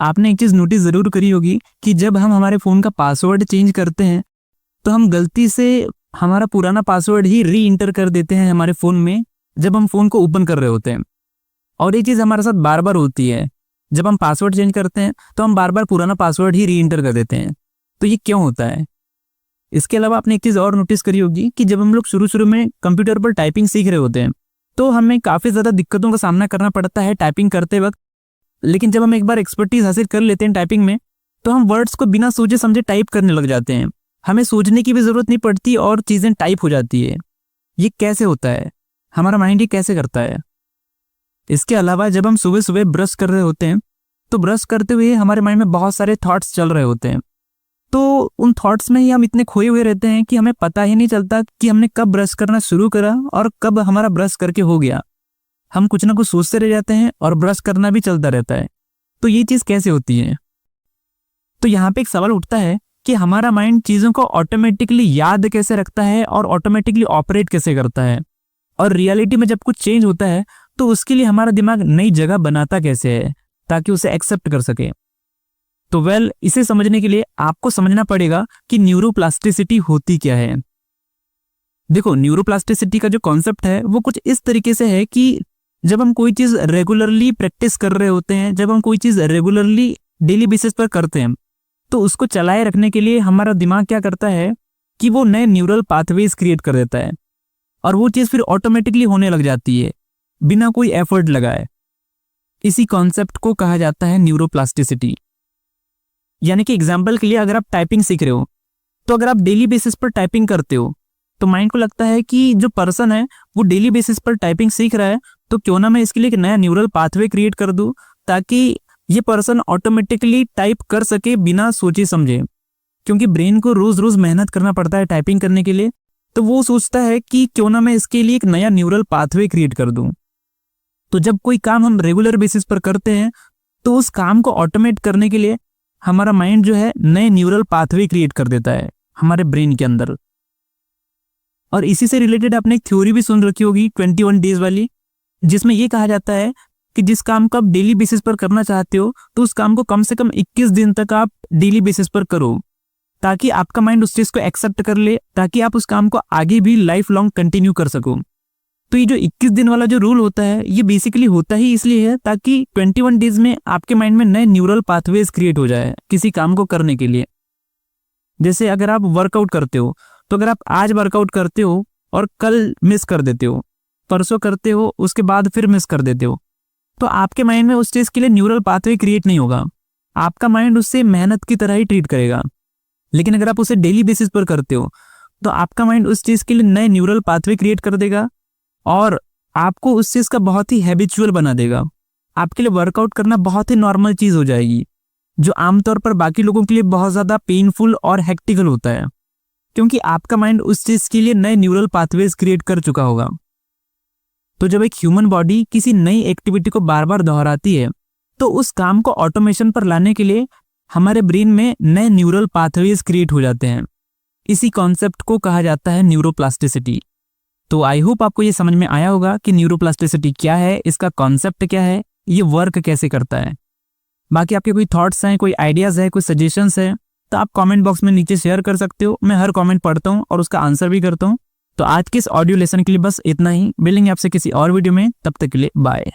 आपने एक चीज़ नोटिस ज़रूर करी होगी कि जब हम हमारे फ़ोन का पासवर्ड चेंज करते हैं तो हम गलती से हमारा पुराना पासवर्ड ही री इंटर कर देते हैं हमारे फ़ोन में जब हम फ़ोन को ओपन कर रहे होते हैं। और ये चीज़ हमारे साथ बार बार होती है। जब हम पासवर्ड चेंज करते हैं तो हम बार बार पुराना पासवर्ड ही री इंटर कर देते हैं। तो ये क्यों होता है? इसके अलावा आपने एक चीज़ और नोटिस करी होगी कि जब हम लोग शुरू में कंप्यूटर पर टाइपिंग सीख रहे होते हैं तो हमें काफ़ी ज़्यादा दिक्कतों का सामना करना पड़ता है टाइपिंग करते वक्त। लेकिन जब हम एक बार एक्सपर्टीज हासिल कर लेते हैं टाइपिंग में तो हम वर्ड्स को बिना सोचे समझे टाइप करने लग जाते हैं। हमें सोचने की भी ज़रूरत नहीं पड़ती और चीज़ें टाइप हो जाती है। ये कैसे होता है? हमारा माइंड ये कैसे करता है? इसके अलावा जब हम सुबह सुबह ब्रश कर रहे होते हैं तो ब्रश करते हुए हमारे माइंड में बहुत सारे थॉट्स चल रहे होते हैं। तो उन थॉट्स में ही हम इतने खोए हुए रहते हैं कि हमें पता ही नहीं चलता कि हमने कब ब्रश करना शुरू करा और कब हमारा ब्रश करके हो गया। हम कुछ ना कुछ सोचते रह जाते हैं और ब्रश करना भी चलता रहता है। तो ये चीज़ कैसे होती है? तो यहाँ पे एक सवाल उठता है कि हमारा माइंड चीज़ों को ऑटोमेटिकली याद कैसे रखता है और ऑटोमेटिकली ऑपरेट कैसे करता है, और रियलिटी में जब कुछ चेंज होता है तो उसके लिए हमारा दिमाग नई जगह बनाता कैसे है ताकि उसे एक्सेप्ट कर सके। तो इसे समझने के लिए आपको समझना पड़ेगा कि न्यूरोप्लास्टिसिटी होती क्या है। देखो, न्यूरोप्लास्टिसिटी का जो कॉन्सेप्ट है वो कुछ इस तरीके से है कि जब हम कोई चीज़ रेगुलरली प्रैक्टिस कर रहे होते हैं, जब हम कोई चीज़ रेगुलरली डेली बेसिस पर करते हैं तो उसको चलाए रखने के लिए हमारा दिमाग क्या करता है कि वो नए न्यूरल पाथवेज क्रिएट कर देता है और वो चीज़ फिर ऑटोमेटिकली होने लग जाती है बिना कोई एफर्ट लगाए। इसी कॉन्सेप्ट को कहा जाता है न्यूरोप्लास्टिसिटी। यानी कि एग्जाम्पल के लिए अगर आप टाइपिंग सीख रहे हो तो अगर आप डेली बेसिस पर टाइपिंग करते हो तो माइंड को लगता है कि जो पर्सन है वो डेली बेसिस पर टाइपिंग सीख रहा है, तो क्यों ना मैं इसके लिए एक नया न्यूरल पाथवे क्रिएट कर दूं ताकि ये पर्सन ऑटोमेटिकली टाइप कर सके बिना सोचे समझे। क्योंकि ब्रेन को रोज रोज मेहनत करना पड़ता है टाइपिंग करने के लिए, तो वो सोचता है कि क्यों ना मैं इसके लिए एक नया न्यूरल पाथवे क्रिएट कर दूं। तो जब कोई काम हम रेगुलर बेसिस पर करते हैं तो उस काम को ऑटोमेट करने के लिए हमारा माइंड जो है नए न्यूरल पाथवे क्रिएट कर देता है हमारे ब्रेन के अंदर। और इसी से रिलेटेड आपने एक थ्योरी भी सुन रखी होगी 21 डेज वाली, जिसमें ये कहा जाता है कि जिस काम को आप डेली बेसिस पर करना चाहते हो तो उस काम को कम से कम 21 दिन तक आप डेली बेसिस पर करो ताकि आपका माइंड उस चीज़ को एक्सेप्ट कर ले, ताकि आप उस काम को आगे भी लाइफ लॉन्ग कंटिन्यू कर सको। तो ये जो 21 दिन वाला जो रूल होता है ये बेसिकली होता ही इसलिए है ताकि 21 डेज में आपके माइंड में नए न्यूरल पाथवेज क्रिएट हो जाए किसी काम को करने के लिए। जैसे अगर आप वर्कआउट करते हो तो अगर आप आज वर्कआउट करते हो और कल मिस कर देते हो, परसों करते हो, उसके बाद फिर मिस कर देते हो, तो आपके माइंड में उस चीज़ के लिए न्यूरल पाथवे क्रिएट नहीं होगा। आपका माइंड उससे मेहनत की तरह ही ट्रीट करेगा। लेकिन अगर आप उसे डेली बेसिस पर करते हो तो आपका माइंड उस चीज़ के लिए नए न्यूरल पाथवे क्रिएट कर देगा और आपको उस चीज़ का बहुत ही हैबिचुअल बना देगा। आपके लिए वर्कआउट करना बहुत ही नॉर्मल चीज़ हो जाएगी, जो आमतौर पर बाकी लोगों के लिए बहुत ज़्यादा पेनफुल और हेक्टिकल होता है, क्योंकि आपका माइंड उस चीज़ के लिए नए न्यूरल पाथवेज क्रिएट कर चुका होगा। तो जब एक ह्यूमन बॉडी किसी नई एक्टिविटी को बार बार दोहराती है तो उस काम को ऑटोमेशन पर लाने के लिए हमारे ब्रेन में नए न्यूरल पाथवेज क्रिएट हो जाते हैं। इसी कॉन्सेप्ट को कहा जाता है न्यूरोप्लास्टिसिटी। तो आई होप आपको ये समझ में आया होगा कि न्यूरोप्लास्टिसिटी क्या है, इसका कॉन्सेप्ट क्या है, ये वर्क कैसे करता है। बाकी आपके कोई थॉट्स हैं, कोई आइडियाज़ है, कोई सजेशंस है तो आप कमेंट बॉक्स में नीचे शेयर कर सकते हो। मैं हर कमेंट पढ़ता हूँ और उसका आंसर भी करता हूँ। तो आज के इस ऑडियो लेसन के लिए बस इतना ही। मिलेंगे आपसे किसी और वीडियो में, तब तक के लिए बाय।